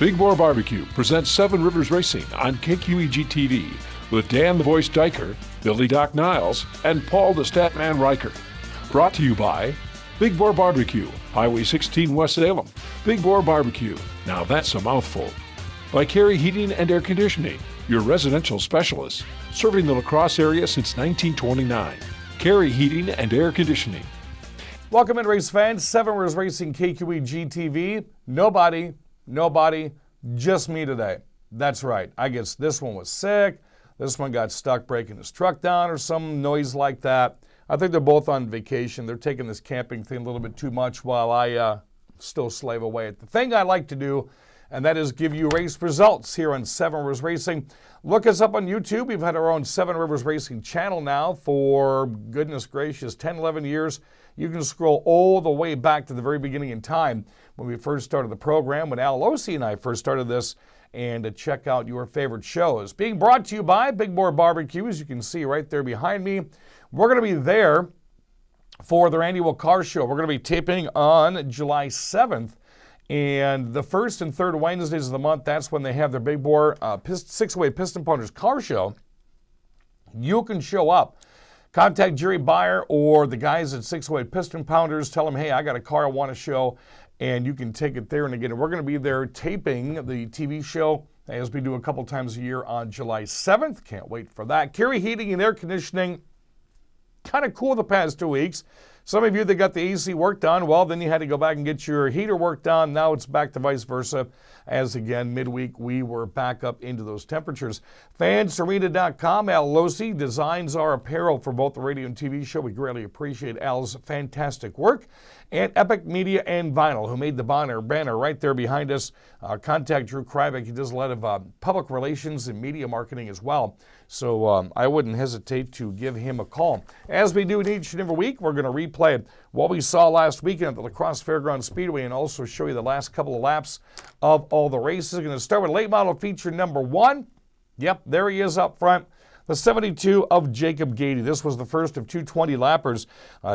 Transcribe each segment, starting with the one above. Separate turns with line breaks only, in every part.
Big Boar Barbecue presents Seven Rivers Racing on KQEG-TV with Dan the Voice Diker, Billy Doc Niles, and Paul the Statman Reichert. Brought to you by Big Boar Barbecue, Highway 16 West Salem. Big Boar Barbecue, now that's a mouthful. By Carey Heating and Air Conditioning, your residential specialist, serving the La Crosse area since 1929. Carey Heating and Air Conditioning.
Welcome in, race fans. Seven Rivers Racing, KQEG-TV. Nobody, just me today. That's right. I guess this one was sick. This one got stuck breaking his truck down or some noise like that. I think they're both on vacation. They're taking this camping thing a little bit too much while I still slave away at the thing I like to do, and that is give you race results here on Seven Rivers Racing. Look us up on YouTube. We've had our own Seven Rivers Racing channel now for, goodness gracious, 10, 11 years. You can scroll all the way back to the very beginning in time when we first started the program, when Al Losi and I first started this, and to check out your favorite shows. Being brought to you by Big Boar Barbecue, as you can see right there behind me. We're going to be there for their annual car show. We're going to be taping on July 7th. And the first and third Wednesdays of the month, that's when they have their Big Boar six-way piston punters car show. You can show up. Contact Jerry Myer or the guys at Six-Way Piston Pounders. Tell them, hey, I got a car I want to show, and you can take it there. And again, we're going to be there taping the TV show, as we do a couple times a year, on July 7th. Can't wait for that. Carey Heating and Air Conditioning, kind of cool the past 2 weeks. Some of you that got the AC work done, well, then you had to go back and get your heater work done. Now it's back to vice versa, as again, midweek, we were back up into those temperatures. Fansarena.com, Al Losi designs our apparel for both the radio and TV show. We greatly appreciate Al's fantastic work. And Epic Media and Vinyl, who made the banner right there behind us. Contact Drew Kryvik. He does a lot of public relations and media marketing as well. So I wouldn't hesitate to give him a call. As we do in each and every week, we're going to replay what we saw last weekend at the La Crosse Fairgrounds Speedway and also show you the last couple of laps of all the races. We're going to start with late model feature number 1. Yep, there he is up front. The 72 of Jacob Gady. This was the first of 220 lappers.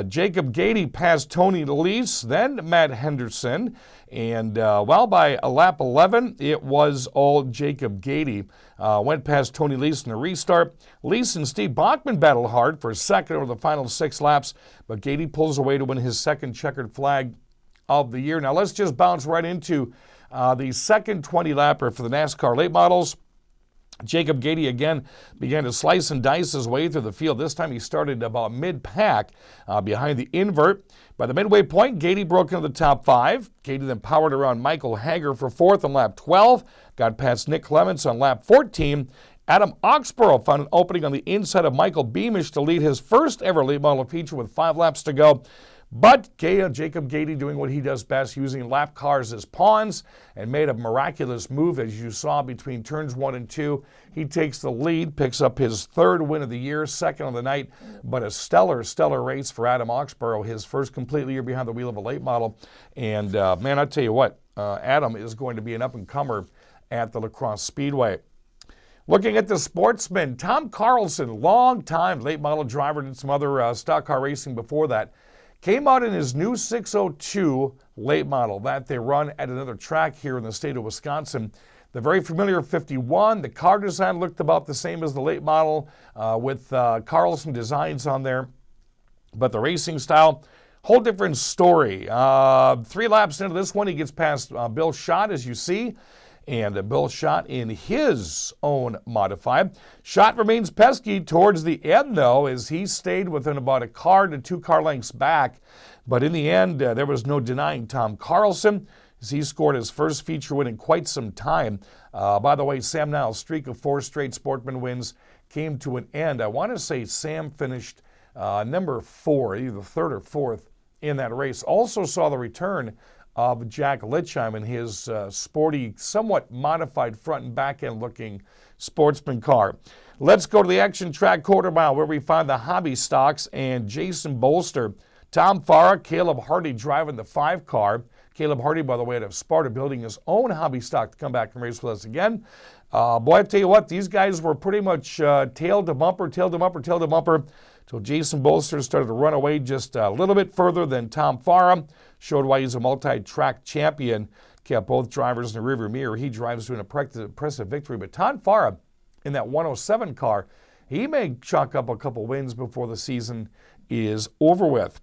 Jacob Gady passed Tony Leese, then Matt Henderson. And, by lap 11, it was all Jacob Gady. Went past Tony Leese in the restart. Leese and Steve Bachman battled hard for second over the final 6 laps, but Gady pulls away to win his second checkered flag of the year. Now let's just bounce right into the second 20-lapper for the NASCAR late models. Jacob Gady again began to slice and dice his way through the field. This time he started about mid-pack behind the invert. By the midway point, Gady broke into the top 5. Gady then powered around Michael Hager for 4th on lap 12. Got past Nick Clements on lap 14. Adam Oxborough found an opening on the inside of Michael Beamish to lead his first ever late model feature with 5 laps to go. But Jacob Gady doing what he does best, using lap cars as pawns, and made a miraculous move, as you saw, between turns 1 and 2. He takes the lead, picks up his 3rd win of the year, 2nd of the night, but a stellar race for Adam Oxborough, his first complete year behind the wheel of a late model. And, man, I tell you what, Adam is going to be an up-and-comer at the La Crosse Speedway. Looking at the Sportsmen, Tom Carlson, long-time late model driver, did some other stock car racing before that. Came out in his new 602 late model that they run at another track here in the state of Wisconsin. The very familiar 51, the car design looked about the same as the late model with Carlson designs on there. But the racing style, whole different story. 3 laps into this one, he gets past Bill Schott, as you see. And Bill Schott in his own modified. Schott remains pesky towards the end, though, as he stayed within about a car to 2 car lengths back. But in the end, there was no denying Tom Carlson, as he scored his first feature win in quite some time. By the way, Sam Niles' streak of 4 straight Sportsman wins came to an end. I want to say Sam finished number 4, either 3rd or 4th in that race. Also saw the return of Jack Litchheim in his sporty, somewhat modified front and back end looking Sportsman car. Let's go to the Action Track quarter mile, where we find the hobby stocks and Jason Bolster. Tom Farah, Caleb Hardy driving the 5 car. Caleb Hardy, by the way, out of Sparta, building his own hobby stock to come back and race with us again. Boy, I tell you what, these guys were pretty much tail to bumper, until Jason Bolster started to run away just a little bit further than Tom Farah. Showed why he's a multi-track champion. kept both drivers in the rearview mirror. He drives to an impressive victory. But Todd Farah in that 107 car, he may chalk up a couple wins before the season is over with.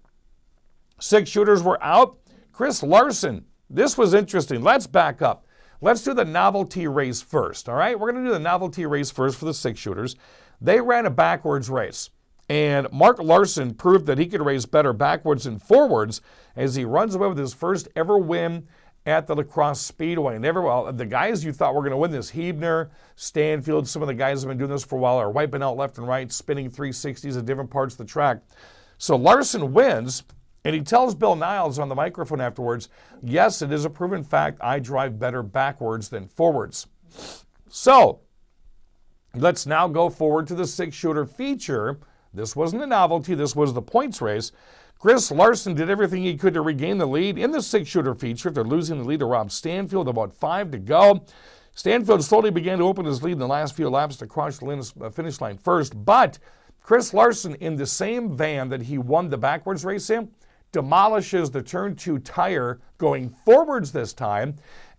6 shooters were out. Chris Larson, this was interesting. Let's back up. Let's do the novelty race first, all right? We're going to do the novelty race first for the 6 shooters. They ran a backwards race, and Mark Larson proved that he could race better backwards than forwards as he runs away with his first ever win at the Crosse Speedway. And the guys you thought were going to win this, HVER, Stanfield, some of the guys have been doing this for a while, are wiping out left and right, spinning 360s at different parts of the track. So Larson wins, and he tells Bill Niles on the microphone afterwards, yes, it is a proven fact, I drive better backwards than forwards. So let's now go forward to the 6-shooter feature. This wasn't a novelty, this was the points race. Chris Larson did everything he could to regain the lead in the 6-shooter feature after losing the lead to Rob Stanfield, about 5 to go. Stanfield slowly began to open his lead in the last few laps to cross the finish line first, but Chris Larson, in the same van that he won the backwards race in, demolishes the turn 2 tire going forwards this time,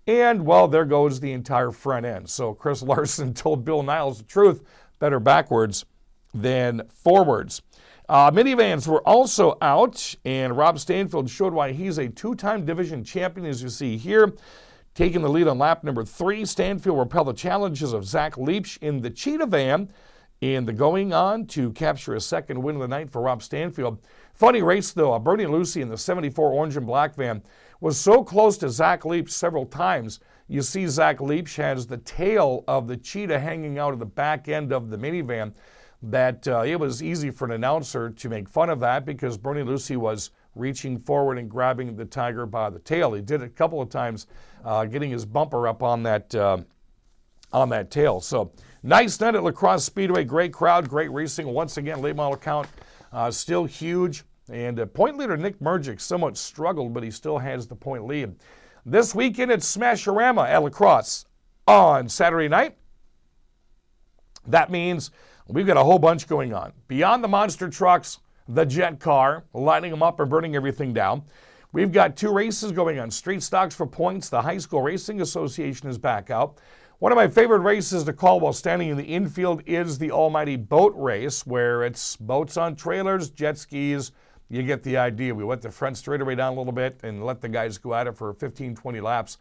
and, well, there goes the entire front end. So Chris Larson told Bill Niles the truth, better backwards than forwards. Minivans were also out, and Rob Stanfield showed why he's a 2-time division champion, as you see here. Taking the lead on lap number 3, Stanfield repelled the challenges of Zach Leach in the Cheetah van, and going on to capture a second win of the night for Rob Stanfield. Funny race, though. Bernie Lucy in the 74 orange and black van was so close to Zach Leach several times. You see Zach Leach has the tail of the Cheetah hanging out of the back end of the minivan, that it was easy for an announcer to make fun of that because Bernie Lucy was reaching forward and grabbing the Tiger by the tail. He did it a couple of times, getting his bumper up on that tail. So nice night at La Crosse Speedway. Great crowd, great racing. Once again, late model count still huge. And point leader Nick Murgic somewhat struggled, but he still has the point lead. This weekend it's Smashorama at La Crosse on Saturday night. That means we've got a whole bunch going on. Beyond the monster trucks, the jet car, lighting them up and burning everything down. We've got 2 races going on. Street stocks for points. The High School Racing Association is back out. One of my favorite races to call while standing in the infield is the almighty boat race, where it's boats on trailers, jet skis. You get the idea. We let the front straightaway down a little bit and let the guys go at it for 15, 20 laps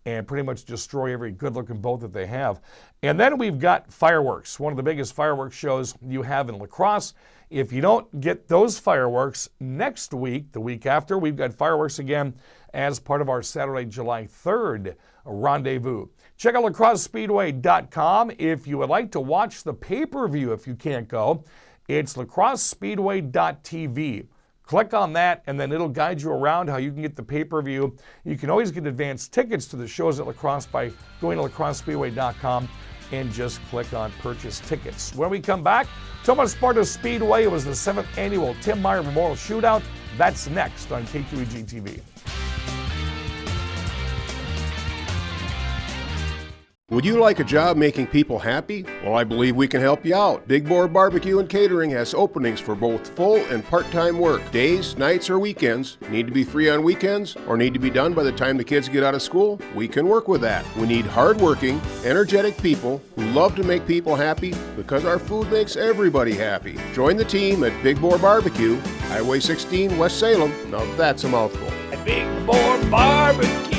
and pretty much destroy every good-looking boat that they have. And then we've got fireworks, one of the biggest fireworks shows you have in La Crosse. If you don't get those fireworks next week, the week after, we've got fireworks again as part of our Saturday, July 3rd rendezvous. Check out lacrossespeedway.com if you would like to watch the pay-per-view if you can't go. It's lacrossespeedway.tv. Click on that, and then it'll guide you around how you can get the pay-per-view. You can always get advance tickets to the shows at La Crosse by going to lacrossespeedway.com and just click on Purchase Tickets. When we come back, Tomah Sparta Speedway was the 7th annual Tim Myer Memorial Shootout. That's next on KQEG TV.
Would you like a job making people happy? Well, I believe we can help you out. Big Boar Barbecue and Catering has openings for both full and part-time work. Days, nights, or weekends. Need to be free on weekends or need to be done by the time the kids get out of school? We can work with that. We need hard-working, energetic people who love to make people happy because our food makes everybody happy. Join the team at Big Boar Barbecue, Highway 16, West Salem. Now that's a mouthful.
Big Boar Barbecue.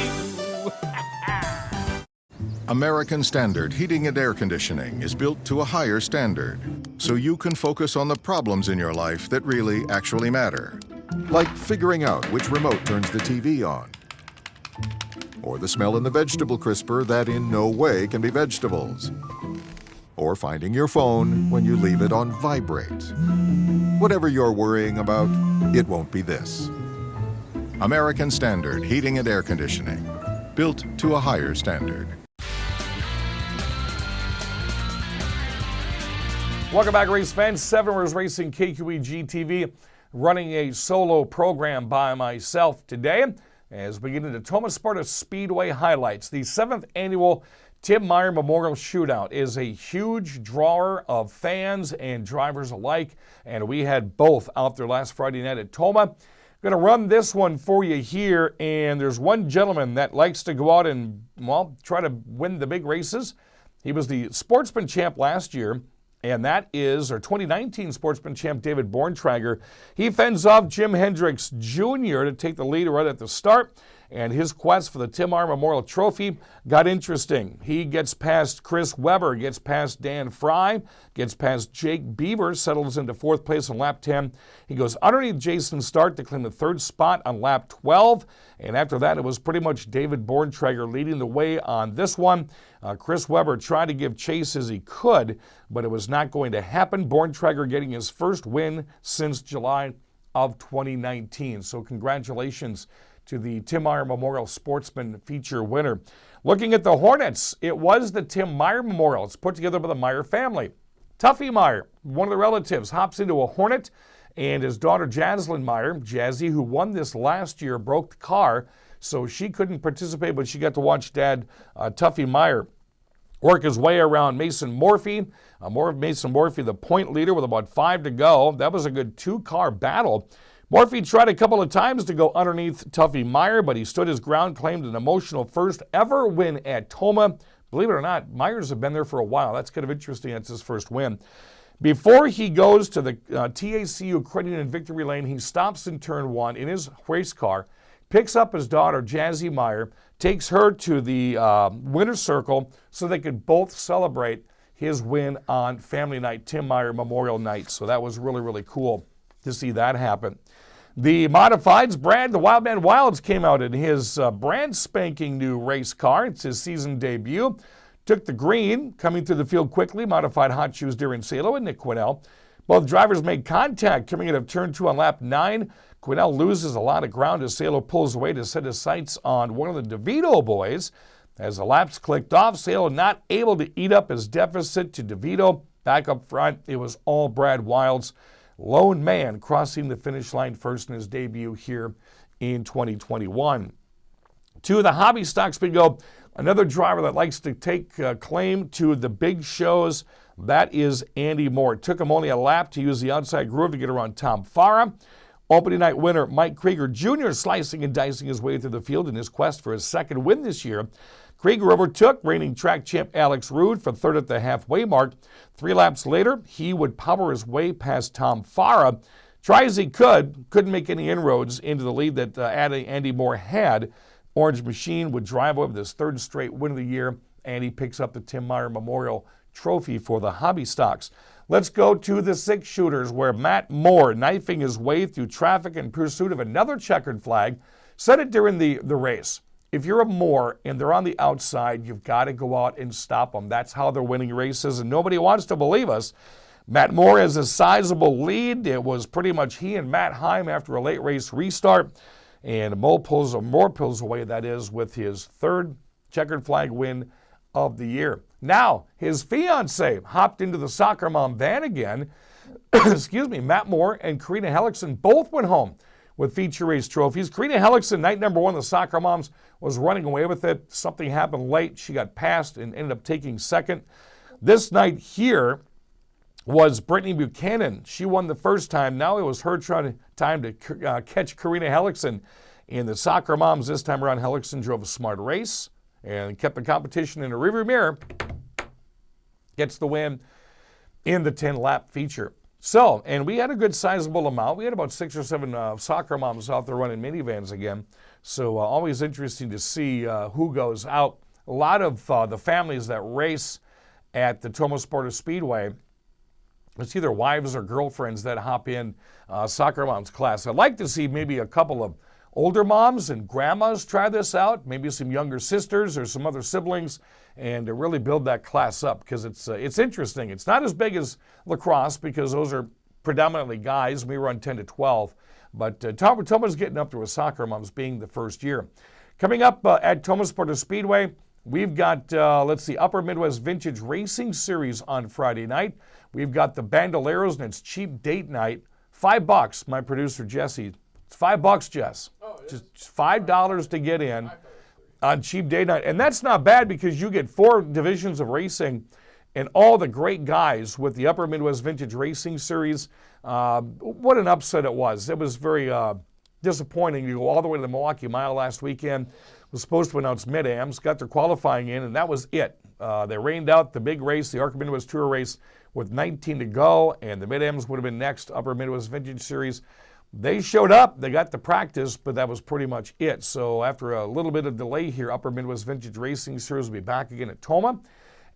American Standard Heating and Air Conditioning is built to a higher standard, so you can focus on the problems in your life that really actually matter. Like figuring out which remote turns the TV on, or the smell in the vegetable crisper that in no way can be vegetables, or finding your phone when you leave it on vibrate. Whatever you're worrying about, it won't be this. American Standard Heating and Air Conditioning, built to a higher standard.
Welcome back, race fans. 7 Rivers Racing KQEG TV, running a solo program by myself today as we get into Tomah Sparta Speedway highlights. The 7th annual Tim Myer Memorial Shootout is a huge drawer of fans and drivers alike, and we had both out there last Friday night at Tomah. Going to run this one for you here, and there's one gentleman that likes to go out and, well, try to win the big races. He was the Sportsman champ last year, and that is our 2019 Sportsman champ, David BORNTREGER. He fends off Jim Hendricks Jr. to take the lead right at the start, and his quest for the Tim Myer Memorial Trophy got interesting. He gets past Chris Weber, gets past Dan Fry, gets past Jake Beaver, settles into 4th place on lap 10. He goes underneath Jason Stark to claim the 3rd spot on lap 12, and after that it was pretty much David BORNTREGER leading the way on this one. Chris Weber tried to give chase as he could, but it was not going to happen. BORNTREGER getting his first win since July of 2019. So congratulations to the Tim Myer Memorial Sportsman feature winner. Looking at the Hornets, it was the Tim Myer Memorial. It's put together by the Myer family. TUFFY Myer, one of the relatives, hops into a Hornet, and his daughter Jaslyn Myer, Jazzy, who won this last year, broke the car, so she couldn't participate, but she got to watch Dad, TUFFY Myer, work his way around Mason Morphy. Mason Morphy, the point leader with about 5 to go. That was a good 2-car battle. Morphy tried a couple of times to go underneath TUFFY Myer, but he stood his ground, claimed an emotional first ever win at Tomah. Believe it or not, Myers have been there for a while. That's kind of interesting. That's his first win. Before he goes to the TACU Credit and Victory Lane, he stops in turn 1 in his race car, picks up his daughter, Jazzy Myer, takes her to the winner's circle so they could both celebrate his win on family night, Tim Myer Memorial Night. So that was really, really cool to see that happen. The modifieds, Brad, the Wildman Wilds came out in his brand spanking new race car. It's his season debut. Took the green, coming through the field quickly, modified Hot Shoes Darren Salo and Nick Quinnell. Both drivers made contact coming out of turn 2 on lap 9. Quinnell loses a lot of ground as Salo pulls away to set his sights on one of the DeVito boys. As the laps clicked off, Salo not able to eat up his deficit to DeVito. Back up front, it was all Brad Wilds. Lone man crossing the finish line first in his debut here in 2021. To the hobby stocks we go. Another driver that likes to take claim to the big shows, that is Andy Moore. It took him only a lap to use the outside groove to get around Tom Farah. Opening night winner Mike Krieger Jr. slicing and dicing his way through the field in his quest for his 2nd win this year. Krieger overtook reigning track champ Alex Rude for 3rd at the halfway mark. 3 laps later, he would power his way past Tom Farah. Try as he couldn't make any inroads into the lead that Andy Moore had. Orange Machine would drive over this 3rd straight win of the year, and he picks up the Tim Myer Memorial Trophy for the hobby stocks. Let's go to the 6-shooters, where Matt Moore, knifing his way through traffic in pursuit of another checkered flag, said it during the race. If you're a Moore and they're on the outside, you've got to go out and stop them. That's how they're winning races, and nobody wants to believe us. Matt Moore has a sizable lead. It was pretty much he and Matt Heim after a late race restart, and Moore pulls away, that is, with his 3rd checkered flag win of the year. Now, his fiance hopped into the soccer mom van again. Excuse me, Matt Moore and Karina Hellickson both went home with feature race trophies. Karina Hellickson, night number 1, the soccer moms, was running away with it. Something happened late. She got passed and ended up taking 2nd. This night here was Brittany Buchanan. She won the first time. Now it was her time to catch Karina Hellickson. In the soccer moms this time around, Hellickson drove a smart race and kept the competition in a rearview mirror. Gets the win in the 10-lap feature. So, and we had a good sizable amount. We had about 6 or 7 soccer moms out there running minivans again. So always interesting to see who goes out. A lot of the families that race at the Tomah Sparta Speedway, it's either wives or girlfriends that hop in soccer moms class. I'd like to see maybe a couple of older moms and grandmas try this out, maybe some younger sisters or some other siblings, and to really build that class up, because it's interesting. It's not as big as lacrosse because those are predominantly guys. We run 10 to 12, but Tomah's getting up to a soccer moms being the first year. Coming up at Tomah Sparta Speedway, we've got, Upper Midwest Vintage Racing Series on Friday night. We've got the Bandoleros, and it's cheap date night. $5, my producer Jesse. It's $5, Jess. Oh, just $5 to get in on cheap day night. And that's not bad because you get 4 divisions of racing and all the great guys with the Upper Midwest Vintage Racing Series. What an upset it was. It was very disappointing. You go all the way to the Milwaukee Mile last weekend. Was supposed to announce mid-ams, got their qualifying in, and that was it. They rained out the big race, the Arca Midwest Tour race, with 19 to go, and the mid-ams would have been next, Upper Midwest Vintage Series. They showed up, they got to practice, but that was pretty much it. So after a little bit of delay here, Upper Midwest Vintage Racing Series will be back again at Tomah.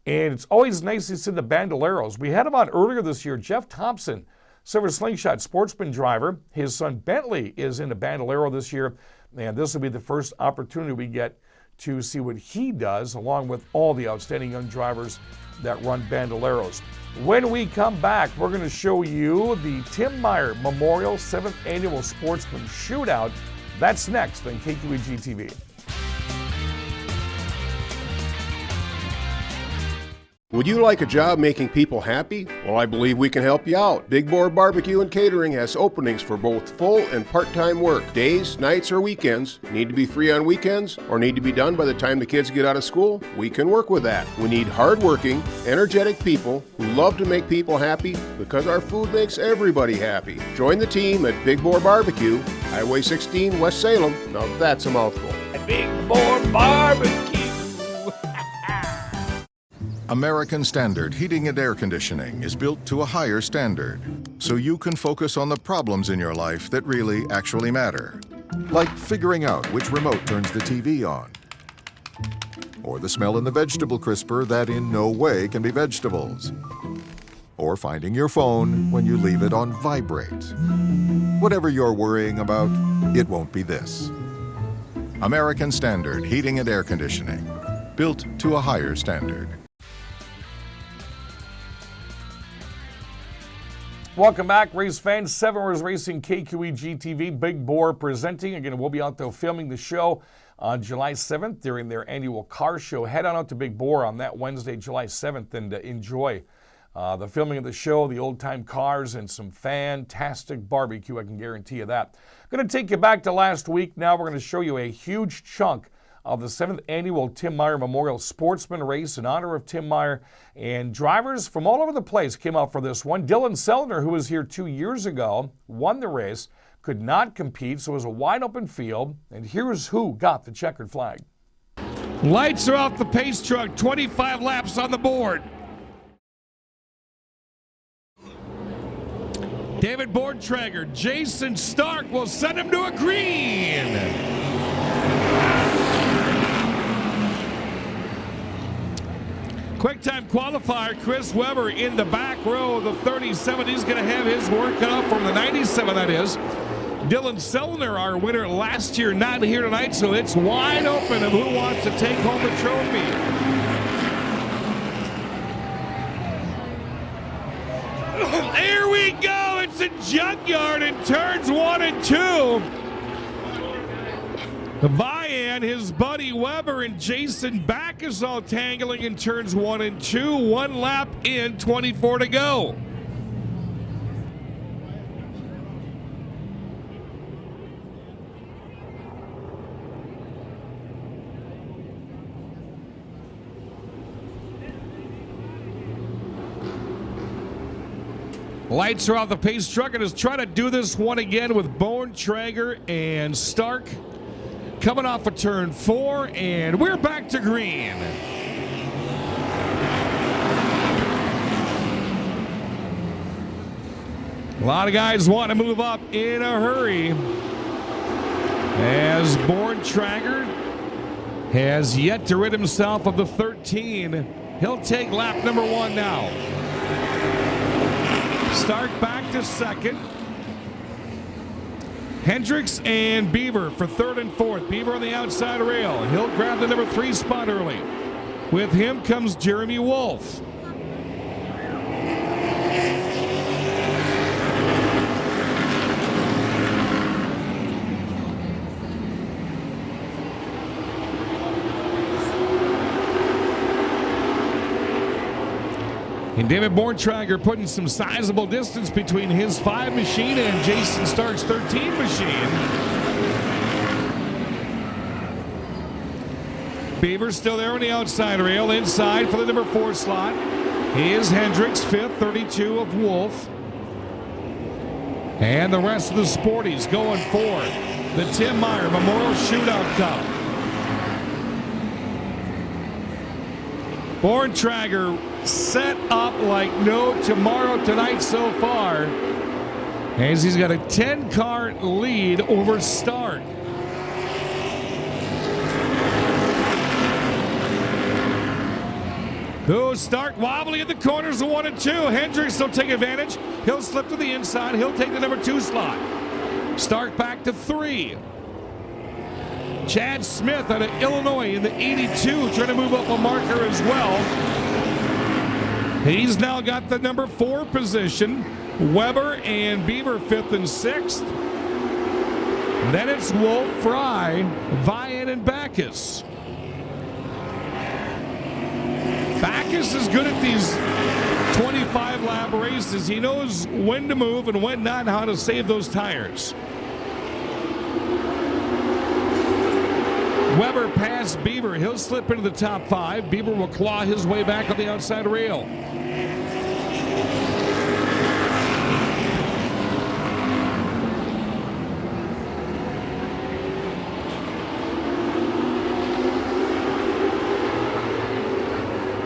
And it's always nice to see the Bandoleros. We had them on earlier this year. Jeff Thompson, Silver Slingshot Sportsman driver. His son Bentley is in the Bandolero this year, and this will be the first opportunity we get to see what he does, along with all the outstanding young drivers that run Bandoleros. When we come back, we're going to show you the Tim Myer Memorial 7th Annual Sportsman Shootout. That's next on KQEG TV.
Would you like a job making people happy? Well, I believe we can help you out. Big Boar Barbecue and Catering has openings for both full and part-time work. Days, nights, or weekends. Need to be free on weekends or need to be done by the time the kids get out of school? We can work with that. We need hard-working, energetic people who love to make people happy because our food makes everybody happy. Join the team at Big Boar Barbecue, Highway 16, West Salem. Now that's a mouthful.
Big Boar Barbecue.
American Standard Heating and Air Conditioning is built to a higher standard, so you can focus on the problems in your life that really actually matter. Like figuring out which remote turns the TV on, or the smell in the vegetable crisper that in no way can be vegetables, or finding your phone when you leave it on vibrate. Whatever you're worrying about, it won't be this. American Standard Heating and Air Conditioning, built to a higher standard.
Welcome back, race fans. 7 Rivers Racing, KQEG TV, Big Boar presenting. Again, we'll be out there filming the show on July 7th during their annual car show. Head on out to Big Boar on that Wednesday, July 7th, and enjoy the filming of the show, the old-time cars, and some fantastic barbecue. I can guarantee you that. I'm going to take you back to last week. Now we're going to show you a huge chunk of the 7th Annual Tim Myer Memorial Sportsman Race in honor of Tim Myer. And drivers from all over the place came out for this one. Dylan Sellner, who was here 2 years ago, won the race, could not compete, so it was a wide-open field. And here's who got the checkered flag. Lights are off the pace truck, 25 laps on the board. David BORNTREGER, Jason Stark will send him to a green. Quick time qualifier, Chris Weber in the back row of the 37. He's going to have his work cut out from the 97, that is. Dylan Sellner, our winner last year, not here tonight, so it's wide open of who wants to take home the trophy. There we go. It's a junkyard in turns 1 and 2. Vian, his buddy Weber, and Jason Backus all tangling in turns 1 and 2. 1 lap in, 24 to go. Lights are off the pace truck, and is trying to do this one again with BORNTREGER and Stark. Coming off of turn 4, and we're back to green. A lot of guys want to move up in a hurry, as BORNTREGER has yet to rid himself of the 13. He'll take lap number 1 now. Stark back to second. Hendricks and Beaver for 3rd and 4th. Beaver on the outside rail. He'll grab the number 3 spot early. With him comes Jeremy Wolf. And David BORNTREGER putting some sizable distance between his 5 machine and Jason Stark's 13 machine. Beaver still there on the outside rail. Inside for the number 4 slot is Hendricks, 5th, 32 of Wolf. And the rest of the sporties going 4th. the Tim Myer Memorial Shootout Cup. Borntreger set up like no tomorrow tonight so far, as he's got a 10-car lead over Stark. Oh, Stark wobbly in the corners of 1 and 2. Hendricks will take advantage. He'll slip to the inside. He'll take the number 2 slot. Stark back to 3. Chad Smith out of Illinois in the 82 trying to move up a marker as well. He's now got the number 4 position. Weber and Beaver 5th and 6th. Then it's Wolf, Fry, Vian, and Backus. Backus is good at these 25-lap races. He knows when to move and when not, and how to save those tires. Weber past Beaver. He'll slip into the top 5. Beaver will claw his way back on the outside rail.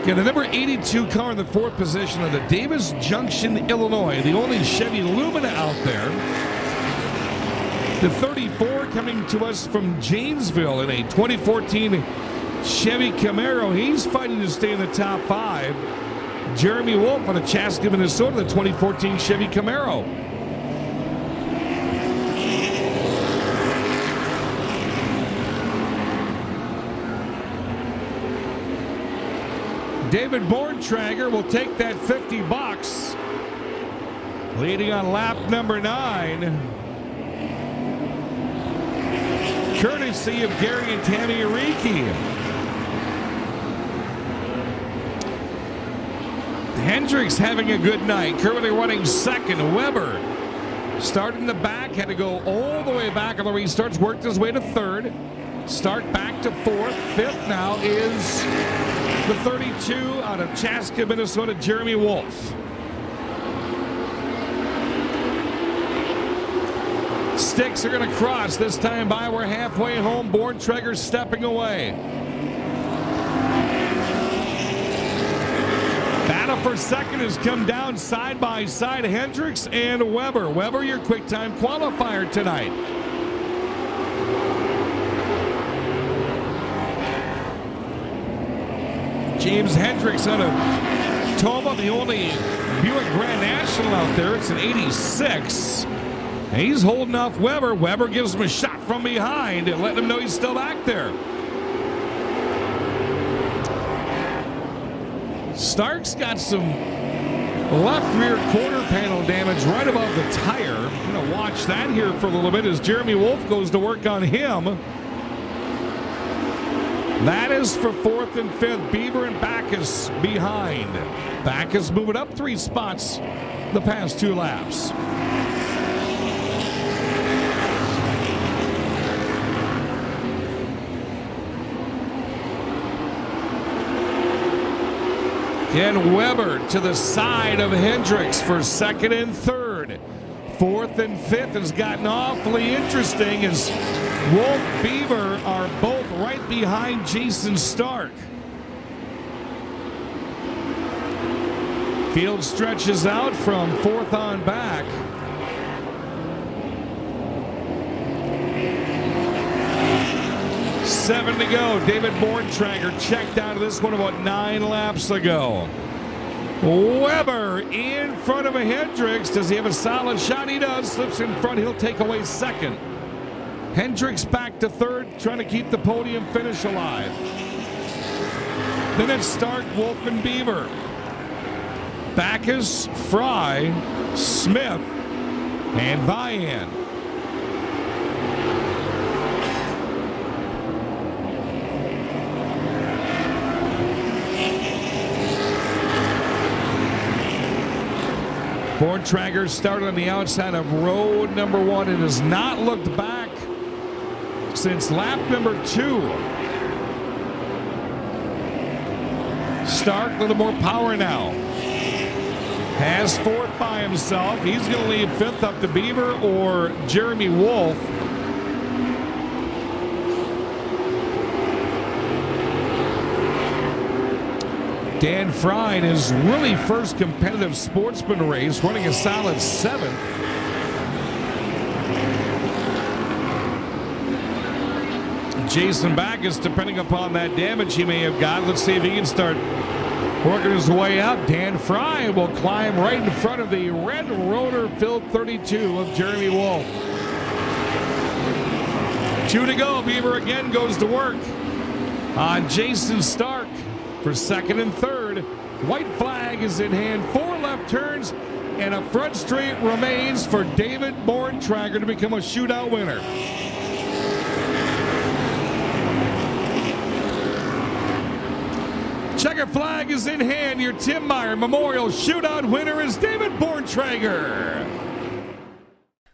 Got a number 82 car in the 4th position of the Davis Junction, Illinois. The only Chevy Lumina out there. The 34 coming to us from Janesville in a 2014 Chevy Camaro. He's fighting to stay in the top 5. Jeremy Wolf out of Chaska, Minnesota, the 2014 Chevy Camaro. David Borntreger will take that $50, leading on lap number 9. Courtesy of Gary and Tammy Ariki. Hendricks having a good night, currently running 2nd. Weber started in the back, had to go all the way back on the restarts, worked his way to 3rd. Stark back to 4th. 5th now is the 32 out of Chaska, Minnesota, Jeremy Wolf. Sticks are going to cross this time by. We're halfway home. Borntreger stepping away. Battle for 2nd has come down side by side. Hendricks and Weber. Weber, your quick time qualifier tonight. James Hendricks out of Tomah, the only Buick Grand National out there. It's an 86. And he's holding off Weber. Weber gives him a shot from behind and letting him know he's still back there. Stark's got some left rear quarter panel damage right above the tire. I'm going to watch that here for a little bit as Jeremy Wolf goes to work on him. That is for 4th and 5th. Beaver and Backus behind. Backus moving up 3 spots the past 2 laps. And Weber to the side of Hendricks for 2nd and 3rd. 4th and 5th has gotten awfully interesting as Wolf, Beaver are both right behind Jason Stark. Field stretches out from 4th on back. Seven to go. David Borntreger checked out of this one about 9 laps ago. Weber in front of a Hendricks. Does he have a solid shot? He does. Slips in front. He'll take away 2nd. Hendricks back to 3rd, trying to keep the podium finish alive. Then it's Stark, Wolf, and Beaver. Backus, Fry, Smith, and Vian. Borntreger started on the outside of road number 1 and has not looked back since lap number 2. Stark, a little more power now. Has 4th by himself. He's going to leave 5th up to Beaver or Jeremy Wolf. Dan Fry in his really first competitive Sportsman race, running a solid 7th. Jason Backus, depending upon that damage he may have got, let's see if he can start working his way up. Dan Fry will climb right in front of the red rotor-filled 32 of Jeremy Wolf. 2 to go. Beaver again goes to work on Jason Stark for second and third. White flag is in hand. 4 left turns and a front straight remains for David BORNTREGER to become a shootout winner. Checker flag is in hand. Your Tim Myer Memorial Shootout winner is David BORNTREGER.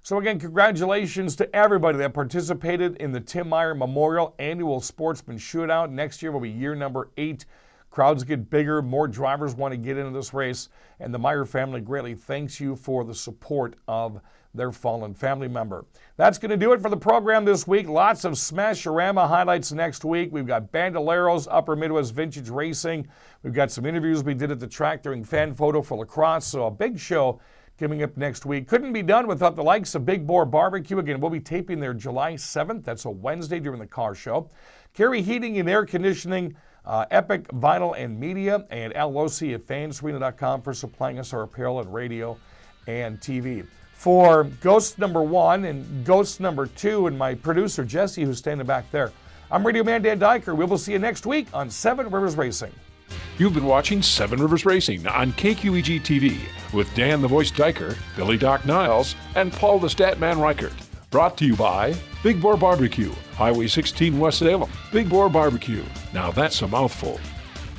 So again, congratulations to everybody that participated in the Tim Myer Memorial Annual Sportsman Shootout. Next year will be year number 8. Crowds get bigger, more drivers want to get into this race, and the Myer family greatly thanks you for the support of their fallen family member. That's going to do it for the program this week. Lots of Smash-A-Rama highlights next week. We've got Bandoleros, Upper Midwest Vintage Racing. We've got some interviews we did at the track during Fan Photo for lacrosse, so a big show coming up next week. Couldn't be done without the likes of Big Boar Barbecue. Again, we'll be taping there July 7th. That's a Wednesday during the car show. Carey Heating and Air Conditioning, Epic Vinyl and Media, and Al Losi at fansarena.com for supplying us our apparel and radio and TV. For Ghost number 1 and Ghost number 2 and my producer Jesse, who's standing back there, I'm Radio Man Dan Diker. We will see you next week on 7 Rivers Racing.
You've been watching 7 Rivers Racing on KQEG TV with Dan the Voice Diker, Billy Doc Niles, and Paul the Statman Reichert. Brought to you by Big Boar Barbecue, Highway 16 West Salem. Big Boar Barbecue, now that's a mouthful.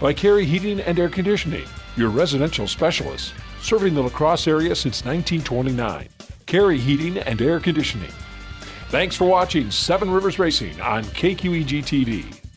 By Carey Heating and Air Conditioning, your residential specialist, serving the La Crosse area since 1929. Carey Heating and Air Conditioning. Thanks for watching 7 Rivers Racing on KQEG TV.